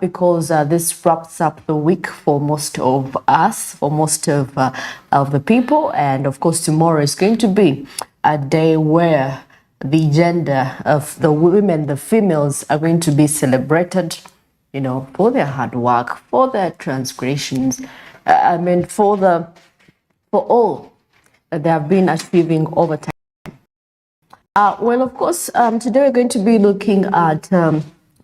because this wraps up the week for most of us, for most of the people. And of course, tomorrow is going to be a day where the gender of the women, the females, are going to be celebrated, you know, for their hard work, for their transgressions. For all that they have been achieving over time. Well, of course, today we're going to be looking at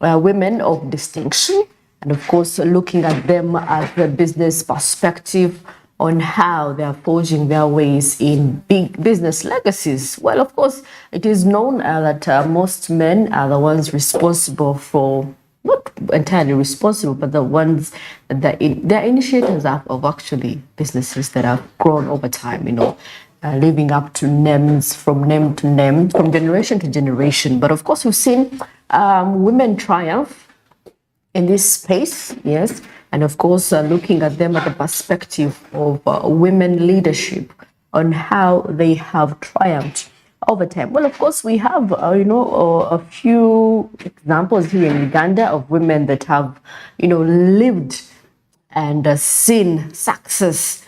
women of distinction, and of course, looking at them as a business perspective on how they are forging their ways in big business legacies. Well, of course, it is known that most men are the ones responsible for, not entirely responsible, but the ones that they're initiators of actually businesses that have grown over time, you know. Living up to names, from name to name, from generation to generation. But of course, we've seen women triumph in this space, yes, and of course, looking at them at the perspective of women leadership on how they have triumphed over time. Well, of course, we have, a few examples here in Uganda of women that have, lived and seen success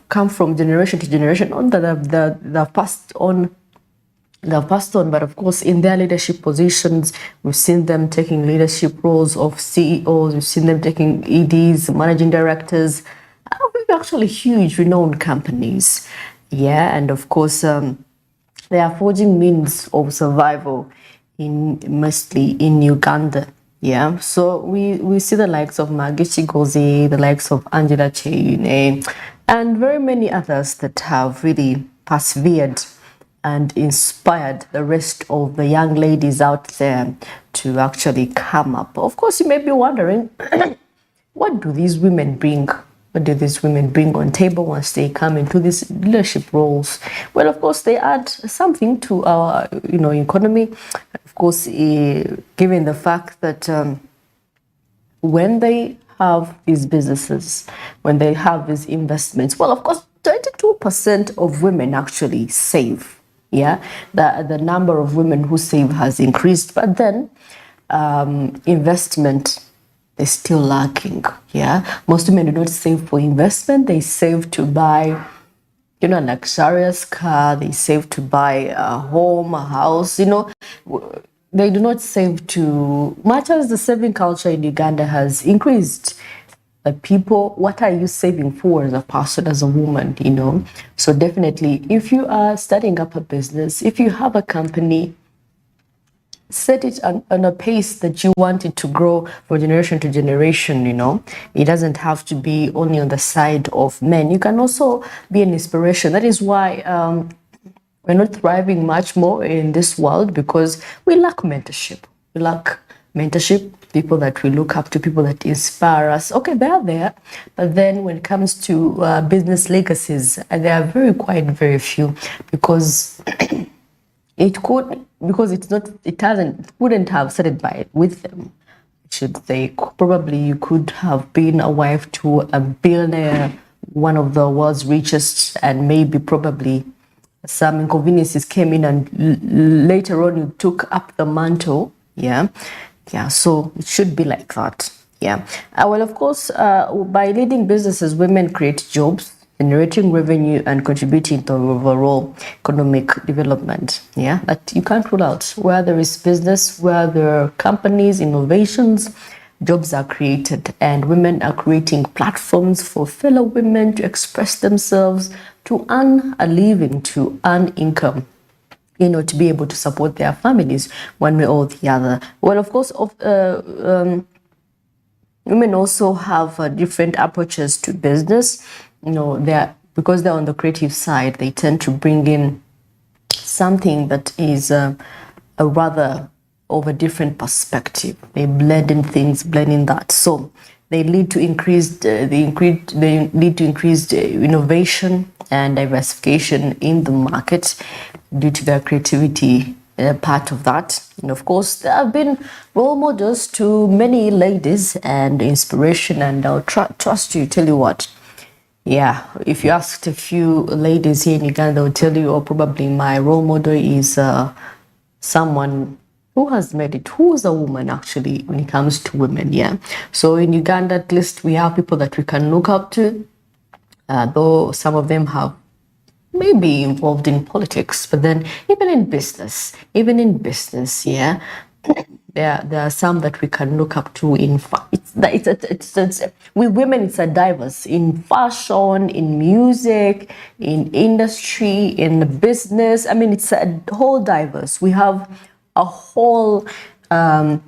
come from generation to generation, not that they've passed on, but of course, in their leadership positions, we've seen them taking leadership roles of CEOs, we've seen them taking EDs, managing directors, actually huge, renowned companies. Yeah, and of course, they are forging means of survival mostly in Uganda. Yeah, so we see the likes of Maggie Chigozie, the likes of Angela Cheyune, and very many others that have really persevered and inspired the rest of the young ladies out there to actually come up. Of course, you may be wondering, what do these women bring? What do these women bring on table once they come into these leadership roles? Well, of course, they add something to our, economy. Of course, given the fact that when they have these businesses, when they have these investments, well, of course, 22% of women actually save. Yeah, the number of women who save has increased, but then investment is still lacking. Yeah, most women do not save for investment. They save to buy, a luxurious car. They save to buy a home, a house. They do not save to, much as the saving culture in Uganda has increased. People, what are you saving for as a person, as a woman, So definitely, if you are starting up a business, if you have a company, set it on a pace that you want it to grow from generation to generation, It doesn't have to be only on the side of men. You can also be an inspiration. That is why we're not thriving much more in this world, because we lack mentorship. We lack mentorship, people that we look up to, people that inspire us. Okay, they're there, but then when it comes to business legacies, they are very few, because it wouldn't have started with them. I should say, probably you could have been a wife to a billionaire, one of the world's richest, and maybe probably some inconveniences came in, and later on you took up the mantle. So it should be like that. Well, of course, by leading businesses, women create jobs, generating revenue and contributing to overall economic development. But you can't rule out, where there is business, where there are companies, innovations, jobs are created, and women are creating platforms for fellow women to express themselves, to earn a living, to earn income, to be able to support their families one way or the other. Well, of course, women also have different approaches to business. Because they're on the creative side, they tend to bring in something that is a rather of a different perspective. They blend in things, blend in that. So they lead to increased innovation and diversification in the market due to their creativity, part of that. And of course, there have been role models to many ladies and inspiration, and I'll trust you, tell you what. If you asked a few ladies here in Uganda, they'll tell you, probably my role model is someone Who has made it? Who is a woman actually when it comes to women? Yeah. So in Uganda, at least we have people that we can look up to, though some of them have maybe involved in politics, but then even in business, yeah, there are some that we can look up to. It's with women, it's a diverse in fashion, in music, in industry, in business. I mean, it's a whole diverse. We have a whole a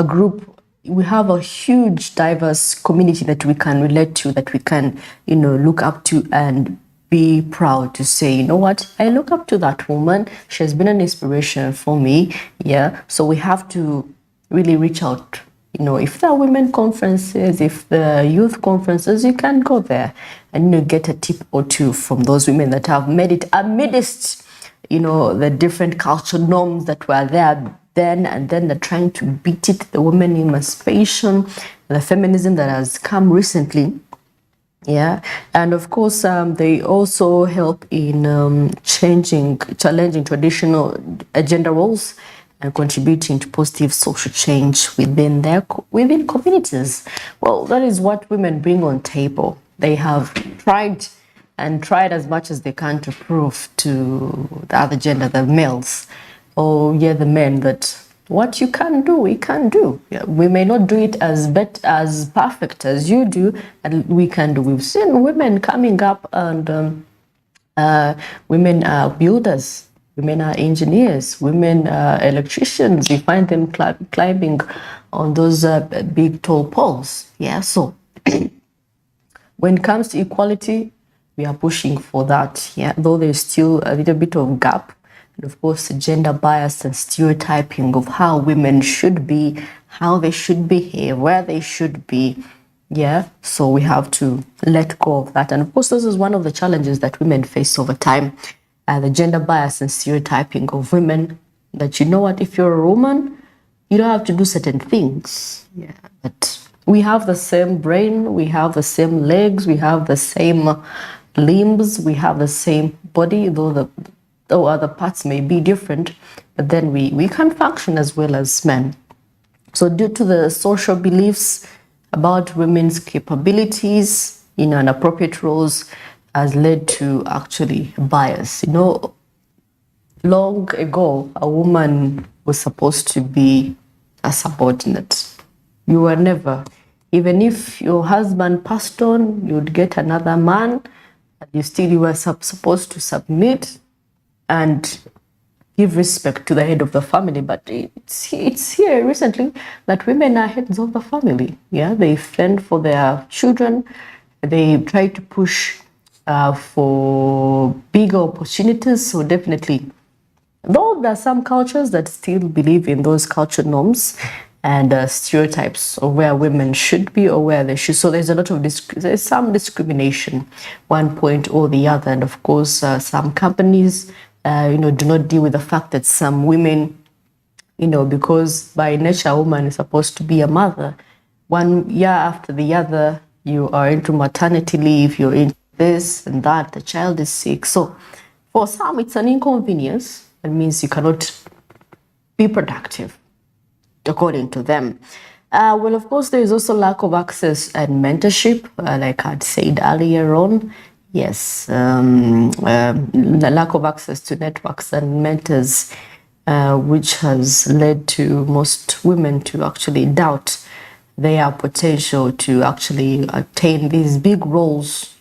group. We have a huge diverse community that we can relate to, that we can look up to and be proud to say, you know what, I look up to that woman. She has been an inspiration for me. Yeah. So we have to really reach out. If there are women conferences, if there are youth conferences, you can go there and get a tip or two from those women that have made it amidst the different cultural norms that were there then, and then they're trying to beat it, the women emancipation, the feminism that has come recently. Yeah, and of course, they also help in challenging traditional gender roles and contributing to positive social change within communities. Well, that is what women bring on table. They have tried as much as they can to prove to the other gender, the males, or the men, that what you can do, we can do. Yeah, we may not do it as perfect as you do, and we can do. We've seen women coming up, and women are builders, women are engineers, women are electricians. You find them climbing on those big tall poles. Yeah, so when it comes to equality, we are pushing for that. Yeah, though there's still a little bit of gap. And of course, gender bias and stereotyping of how women should be, how they should behave, where they should be. Yeah, so we have to let go of that. And of course, this is one of the challenges that women face over time. The gender bias and stereotyping of women, that if you're a woman, you don't have to do certain things. Yeah, but we have the same brain, we have the same legs, we have the same limbs, we have the same body, though other parts may be different, but then we can function as well as men. So due to the social beliefs about women's capabilities, and appropriate roles, has led to actually bias. Long ago, a woman was supposed to be a subordinate. You were never, even if your husband passed on, you'd get another man, and you were supposed to submit and give respect to the head of the family. But it's here recently that women are heads of the family. Yeah, they fend for their children. They try to push for bigger opportunities. So definitely, though there are some cultures that still believe in those cultural norms and stereotypes of where women should be or where they should. So there's there's some discrimination, one point or the other. And of course, some companies do not deal with the fact that some women, because by nature a woman is supposed to be a mother, 1 year after the other, you are into maternity leave, you're into this and that, the child is sick. So for some, it's an inconvenience. It means you cannot be productive, according to them. Well, of course, there is also lack of access and mentorship, like I'd said earlier on. Yes, the lack of access to networks and mentors, which has led to most women to actually doubt their potential to actually attain these big roles,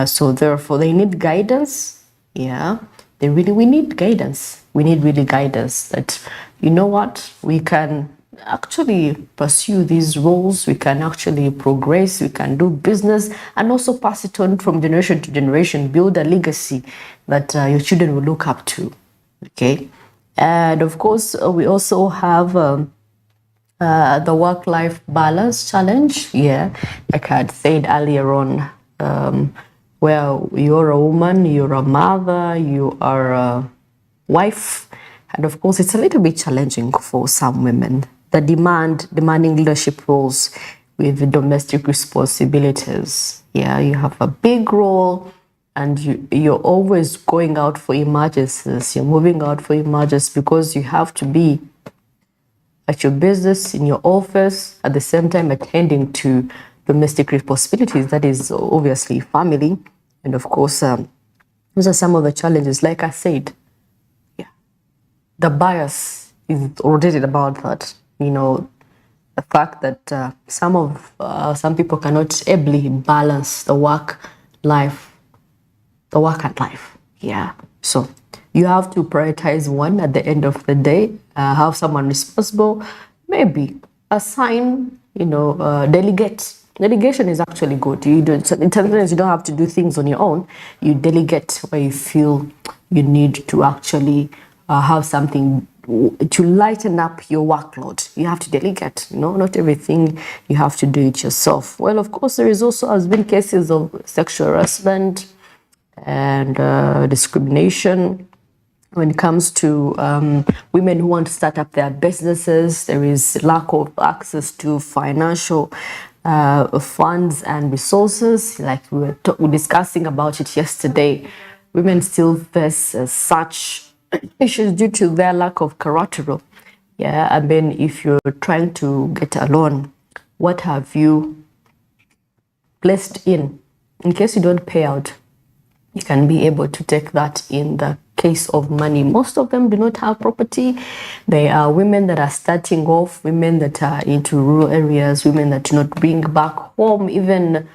So therefore, they need guidance. Yeah, we need guidance. We need really guidance that, we can actually pursue these roles, we can actually progress, we can do business, and also pass it on from generation to generation, build a legacy that your children will look up to. Okay, and of course, we also have the work-life balance challenge. Yeah, like I had said earlier on, where you're a woman, you're a mother, you are a wife, and of course, it's a little bit challenging for some women. The demanding leadership roles with domestic responsibilities. Yeah, you have a big role, and you're always going out for emergencies, you're moving out for emergencies because you have to be at your business, in your office, at the same time attending to domestic responsibilities, that is obviously family. And of course, those are some of the challenges. Like I said, yeah, the bias is already about that. The fact that some people cannot ably balance the work and life. Yeah. So you have to prioritize one at the end of the day, have someone responsible, maybe assign, delegate. Delegation is actually good. Sometimes you don't have to do things on your own. You delegate where you feel you need to actually have something to lighten up your workload. You have to delegate. Not everything you have to do it yourself. Well, of course, there has been cases of sexual harassment and discrimination when it comes to women who want to start up their businesses. There is lack of access to financial funds and resources. Like we were discussing about it yesterday, women still face such issues due to their lack of collateral. Yeah, I mean, if you're trying to get a loan, what have you placed in case you don't pay out? You can be able to take that in the case of money. Most of them do not have property. They are women that are starting off, women that are into rural areas, women that do not bring back home even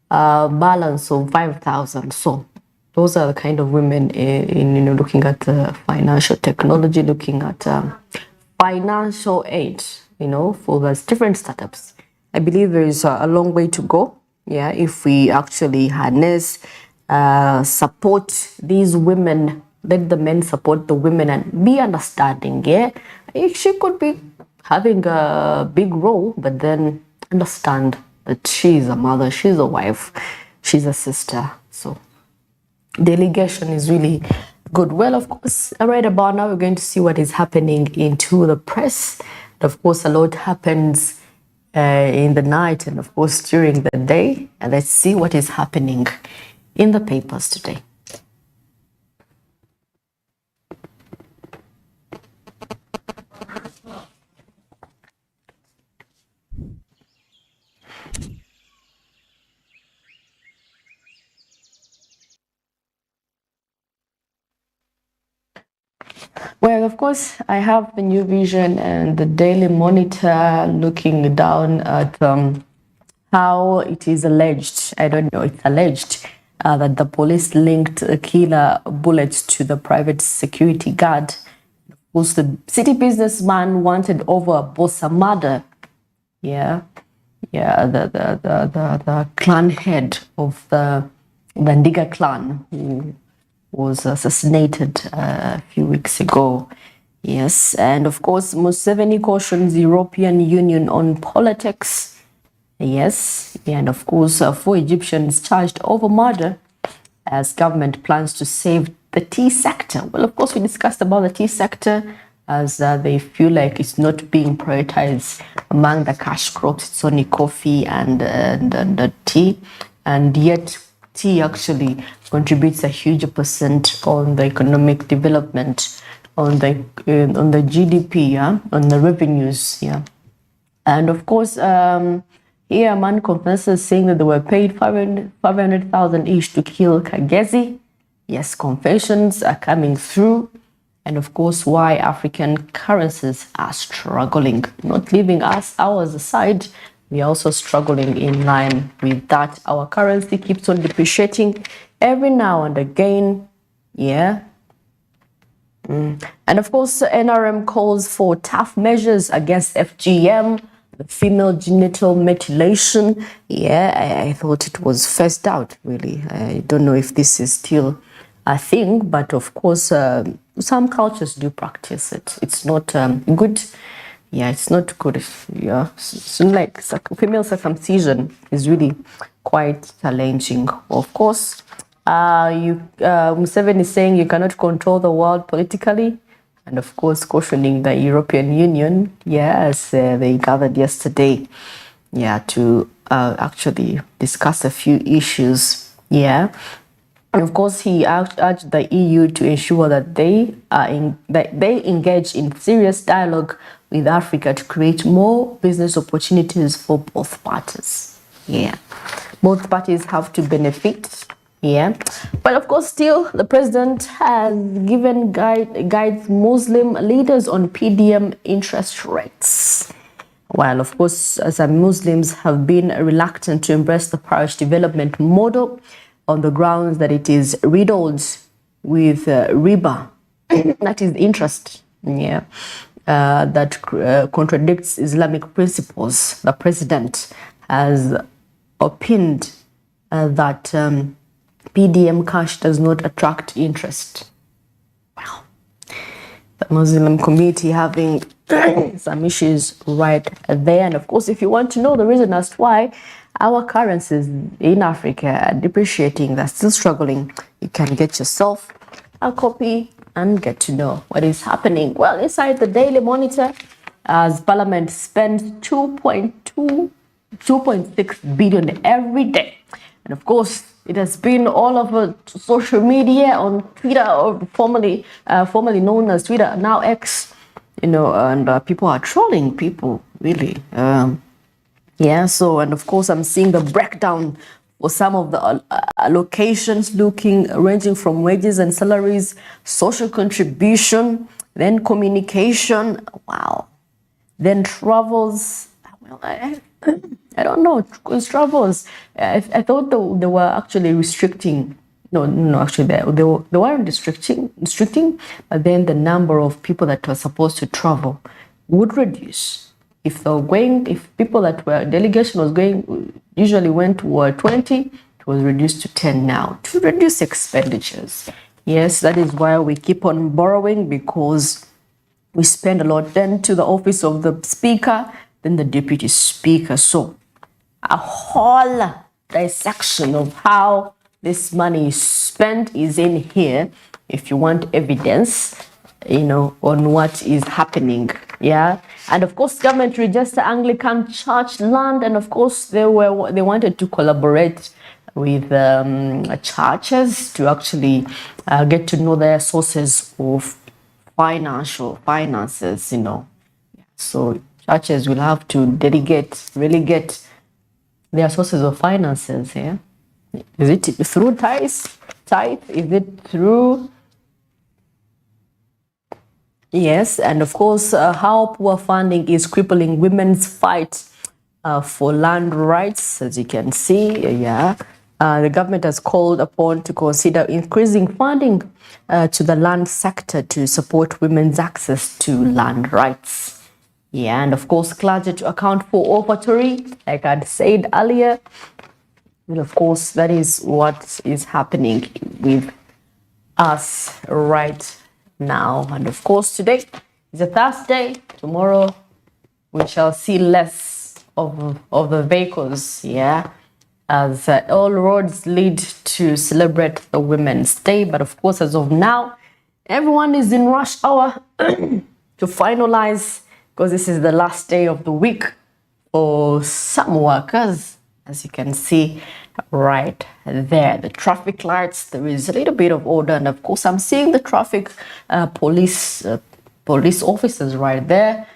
a balance of 5,000. So those are the kind of women in looking at financial technology, looking at financial aid, for those different startups. I believe there is a long way to go. Yeah, if we actually harness, support these women, let the men support the women and be understanding. Yeah, she could be having a big role, but then understand that she's a mother, she's a wife, she's a sister. So delegation is really good. Well, of course, right about now we're going to see what is happening into the press. And of course, a lot happens in the night and of course during the day. And let's see what is happening in the papers today. Well, of course, I have the New Vision and the Daily Monitor looking down at how it is alleged, I don't know, it's alleged that the police linked killer bullets to the private security guard. Of course, the city businessman wanted over a Bosa murder. Yeah, the clan head of the Ndiga clan who was assassinated a few weeks ago. Yes, and of course, Museveni cautions European Union on politics. Yes, and of course, 4 Egyptians charged over murder as government plans to save the tea sector. Well, of course, we discussed about the tea sector as they feel like it's not being prioritized among the cash crops. It's only coffee and tea, and yet tea actually contributes a huge percent on the economic development, on the GDP, yeah, on the revenues, yeah. And of course, here a man confesses saying that they were paid 500,000 each to kill Kagezi. Yes, confessions are coming through. And of course, why African currencies are struggling, not leaving us ours aside. We are also struggling in line with that. Our currency keeps on depreciating every now and again. Yeah. And of course, NRM calls for tough measures against FGM, the female genital mutilation. Yeah, I thought it was phased out, really. I don't know if this is still a thing, but of course, some cultures do practice it. It's not good. Yeah, it's not good. Yeah, so like female circumcision is really quite challenging. Of course, Museveni is saying you cannot control the world politically, and of course cautioning the European Union. Yes, they gathered yesterday, yeah, to actually discuss a few issues. Yeah. And of course, he urged the EU to ensure that they engage in serious dialogue with Africa to create more business opportunities for both parties. Yeah, both parties have to benefit. Yeah, but of course, still the president has given guides Muslim leaders on PDM interest rates. While of course some Muslims have been reluctant to embrace the parish development model on the grounds that it is riddled with riba, that is interest, yeah, that contradicts Islamic principles. The president has opined that PDM cash does not attract interest. Wow. The Muslim community having some issues right there. And of course, if you want to know the reason as to why our currencies in Africa are depreciating, they're still struggling, you can get yourself a copy and get to know what is happening. Well, inside the Daily Monitor, as Parliament spends 2.6 billion every day. And of course, it has been all over social media, on Twitter, or formerly known as Twitter, now X, and people are trolling people, really. Yeah, so, and of course, I'm seeing the breakdown for some of the allocations ranging from wages and salaries, social contribution, then communication, wow, then travels. Well, I don't know, travels. I thought they were actually restricting. No, actually they weren't restricting, but then the number of people that were supposed to travel would reduce. If people that were delegation was going, usually were 20, it was reduced to 10 now to reduce expenditures. Yes, that is why we keep on borrowing, because we spend a lot. Then to the office of the speaker, then the deputy speaker. So a whole dissection of how this money is spent is in here. If you want evidence, on what is happening. Yeah, and of course, government register Anglican Church land, and of course they wanted to collaborate with churches to actually get to know their sources of finances. So churches will have to really get their sources of finances. Yeah, is it through tithe? Is it through? Yes, and of course, how poor funding is crippling women's fight for land rights, as you can see. Yeah, the government has called upon to consider increasing funding to the land sector to support women's access to land rights. Yeah, and of course, clergy to account for offertory, like I'd said earlier. And of course, that is what is happening with us right now. And of course, today is a Thursday. Tomorrow, we shall see less of the vehicles, yeah, as all roads lead to celebrate the Women's Day. But of course, as of now, everyone is in rush hour to finalize, because this is the last day of the week for some workers, as you can see right there. The traffic lights, there is a little bit of order, and of course I'm seeing the traffic police officers right there,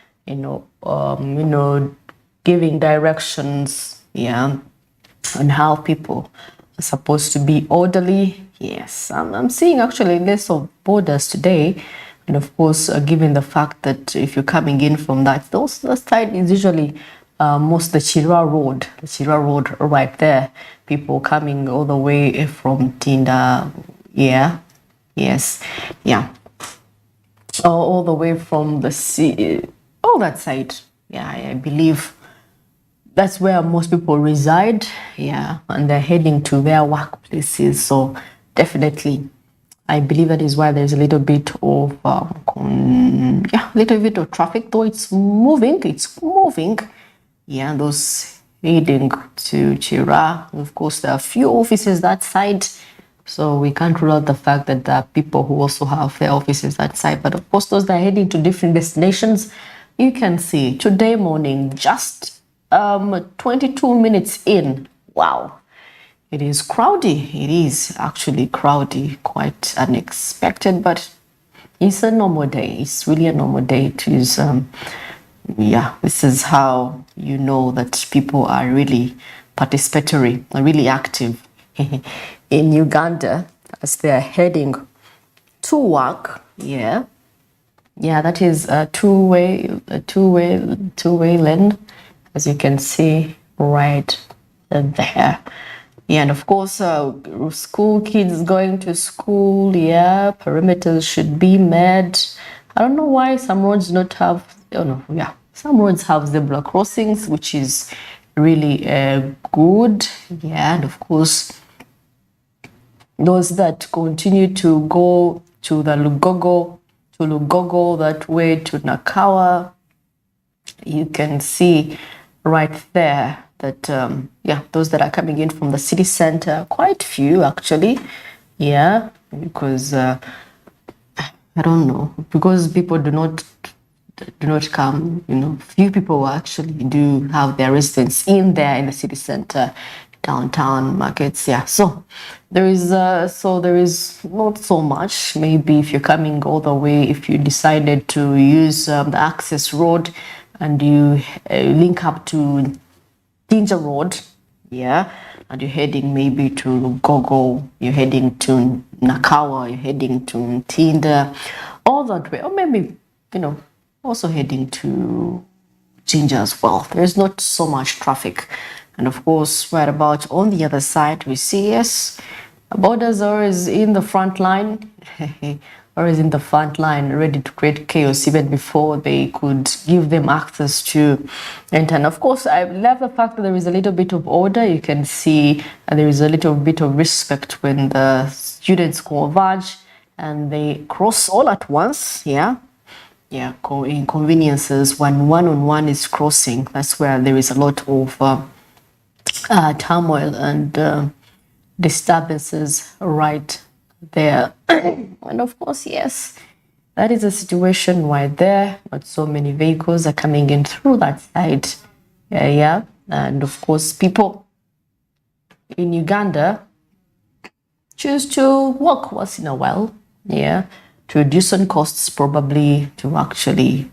giving directions, yeah, on how people are supposed to be orderly. Yes, I'm seeing actually less of borders today. And of course, given the fact that if you're coming in from that side is usually most the Chira Road right there. People coming all the way from Tinda, yeah, yes, yeah, all the way from the sea, all that side. Yeah, I believe that's where most people reside. Yeah, and they're heading to their workplaces. So definitely, I believe that is why there's a little bit of traffic, though it's moving. Yeah, those heading to Chira. Of course, there are a few offices that side, so we can't rule out the fact that there are people who also have their offices that side. But of course, those that are heading to different destinations, you can see today morning, just 22 minutes in. Wow. It is crowdy. It is actually crowdy, quite unexpected, but it's a normal day. It's really a normal day. It is, yeah, this is how you know that people are really participatory, are really active in Uganda as they're heading to work. Yeah. Yeah, that is a two-way lane, as you can see right there. Yeah, and of course, school kids going to school. Yeah, perimeters should be met. I don't know why some roads not have. Oh no, yeah, some roads have zebra crossings, which is really good. Yeah, and of course, those that continue to go to the Lugogo, that way to Nakawa, you can see right there that yeah, those that are coming in from the city center, quite few actually. Yeah, because I don't know, because people do not come, you know, few people actually do have their residence in there in the city center, downtown markets. Yeah, so there is not so much. Maybe if you're coming all the way, if you decided to use the access road and you link up to Jinja Road, yeah, and you're heading maybe to Gogo, you're heading to Nakawa, you're heading to Ntinda, all that way, or maybe, you know, also heading to Jinja as well. There's not so much traffic. And of course, right about on the other side, we see, yes, borders are always in the front line, always in the front line, ready to create chaos even before they could give them access to enter. And of course, I love the fact that there is a little bit of order. You can see there is a little bit of respect when the students converge and they cross all at once. Yeah. Yeah, inconveniences when one-on-one is crossing. That's where there is a lot of turmoil and disturbances right there. And of course, yes, that is a situation right there. Not so many vehicles are coming in through that side. Yeah. And of course, people in Uganda choose to walk once in a while. Yeah, to reduce on costs, probably to actually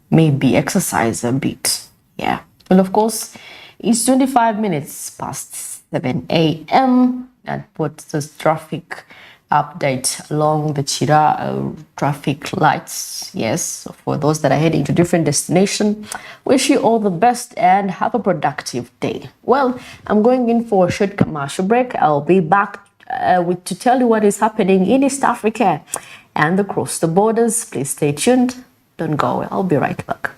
maybe exercise a bit. Yeah. Well, of course, it's 25 minutes past 7 a.m. That puts the traffic update along the Chira traffic lights. Yes, for those that are heading to different destinations, wish you all the best and have a productive day. Well, I'm going in for a short commercial break. I'll be back to tell you what is happening in East Africa and across the borders. Please stay tuned. Don't go away. I'll be right back.